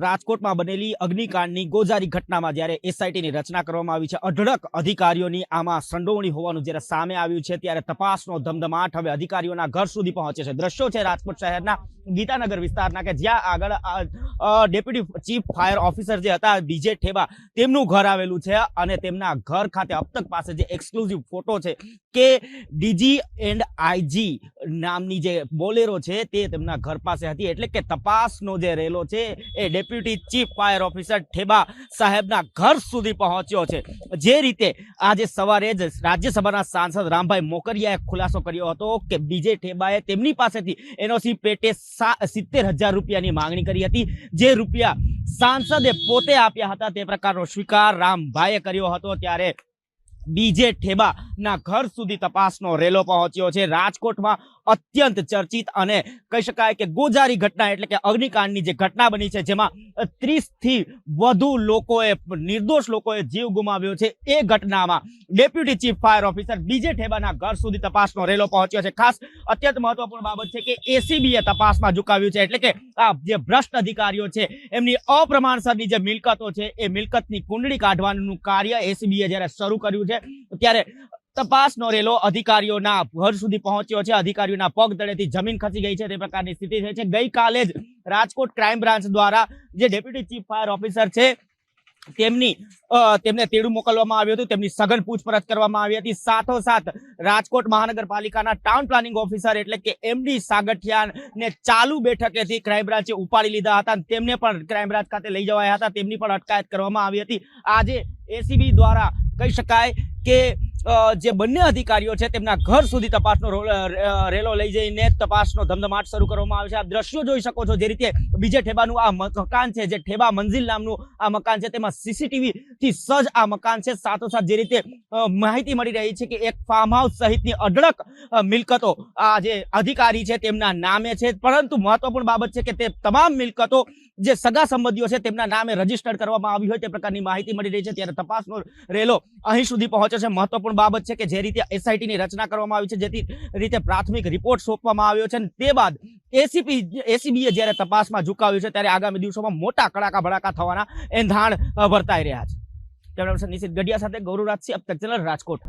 રાજકોટમાં બનેલી અગ્નિકાંડની ગોઝારી ઘટનામાં જ્યારે એસઆઈટીની રચના કરવામાં આવી છે, અઢળક અધિકારીઓની આમાં સંડોવણી હોવાનું જ્યારે સામે આવ્યું છે, ત્યારે તપાસનો ધમધમાટ હવે અધિકારીઓના ઘર સુધી પહોંચે છે. દ્રશ્યો છે રાજકોટ શહેરના ગીતાનગર વિસ્તારના કે જ્યાં આગળ ડેપ્યુટી ચીફ ફાયર ઓફિસર જે હતા બીજે ઠેબા, તેમનું ઘર આવેલું છે અને તેમના ઘર ખાતે અબતક પાસે જે એક્સક્લુઝિવ ફોટો છે કે ડીજી એન્ડ આઈજી નામની જે બોલેરો છે તે તેમના ઘર પાસે હતી. એટલે કે તપાસનો જે રેલો છે એ deputy chief fire officer Theba સાહેબના ઘર સુધી પહોંચ્યો છે. જે રીતે આજે સવારે જ રાજ્યસભાના સાંસદ રામભાઈ મોકરિયાએ ખુલાસો કર્યો હતો કે બીજે ઠેબાએ તેમની પાસેથી એનઓસી પેટે 70,000 રૂપિયાની માંગણી કરી હતી, જે રૂપિયા સાંસદે પોતે આપ્યા હતા. તે પ્રકારનો સ્વીકાર રામભાઈએ કર્યો હતો. ત્યારે બીજે ઠેબાના ઘર સુધી તપાસનો રેલો પહોંચ્યો છે. રાજકોટમાં અત્યંત ચર્ચિત અને કહી શકાય કે ગોઝારી ઘટના એટલે કે અગ્નિકાંડની જે ઘટના બની છે, જેમાં 30 થી વધુ લોકોએ, નિર્દોષ લોકોએ જીવ ગુમાવ્યો છે, એ ઘટનામાં ડેપ્યુટી ચીફ ફાયર ઓફિસર બીજે ઠેબાના ઘર સુધી તપાસનો રેલો પહોંચ્યો છે. ખાસ અત્યંત મહત્વપૂર્ણ બાબત છે કે એસીબીએ તપાસમાં ઝુકાવ્યું છે. એટલે કે આ જે ભ્રષ્ટ અધિકારીઓ છે એમની અપ્રમાણસરની જે મિલકતો છે એ મિલકતની કુંડળી કાઢવાનું કાર્ય એસીબીએ જ્યારે શરૂ કર્યું છે, ત્યારે તપાસનો રેલો અધિકારીઓના ઘર સુધી પહોંચ્યો છે. અધિકારીઓના પગ તળેથી જમીન ખસી ગઈ છે તે પ્રકારની સ્થિતિ થઈ છે. ગઈકાલે જ રાજકોટ ક્રાઇમ બ્રાન્ચ દ્વારા જે ડેપ્યુટી ચીફ ફાયર ઓફિસર છે તેમને તેડું મોકલવામાં આવ્યું હતું, તેમની સઘન પૂછપરછ કરવામાં આવી હતી. સાથોસાથ રાજકોટ મહાનગરપાલિકાના ટાઉન પ્લાનિંગ ઓફિસર એટલે કે એમડી સાગઠિયાને ચાલુ બેઠકેથી ક્રાઇમ બ્રાન્ચે ઉપાડી લીધા હતા. તેમને પણ ક્રાઇમ બ્રાન્ચ ખાતે લઈ જવાયા હતા, તેમની પણ અટકાયત કરવામાં આવી હતી. આજે એસીબી દ્વારા કહી શકાય કે જે બંને અધિકારીઓ છે તેમના ઘર સુધી તપાસનો રેલો લઈ જઈને તપાસનો ધમધમાટ શરૂ કરવામાં આવે છે. આપ દ્રશ્યો જોઈ શકો છો. જે રીતે બીજે ઠેબાનું આ મકાન છે, જે ઠેબા મંઝિલ નામનું આ મકાન છે, તેમાં સીસીટીવી થી સજ્જ આ મકાન છે. સાથોસાથ જે રીતે માહિતી મળી રહી છે કે એક ફાર્મ હાઉસ સહિતની અઢળક મિલકતો આ જે અધિકારી છે તેમના નામે છે. પરંતુ મહત્વપૂર્ણ બાબત છે કે તે તમામ મિલકતો જે સગા સંબંધીઓ છે તેમના નામે રજીસ્ટર્ડ કરવામાં આવી હોય તે પ્રકારની માહિતી મળી રહી છે. ત્યારે તપાસનો રેલો અહીં સુધી પહોંચ્યો છે. મહત્વપૂર્ણ બાબત છે કે જે રીતે એસઆઈટીની રચના કરવામાં આવી છે, જેથી રીતે પ્રાથમિક રિપોર્ટ સોંપવામાં આવ્યો છે, અને તે બાદ એસીબીએ જ્યારે તપાસમાં ઝુકાવ્યું છે, ત્યારે આગામી દિવસોમાં મોટા કડાકા ભડાકા થવાના એંધાણ વર્તાઈ રહ્યા છે. કેમેરા પર્સન નિશિત ગઢિયા સાથે ગૌરવ રાજસિંહ, અબ તક ચેનલ, રાજકોટ.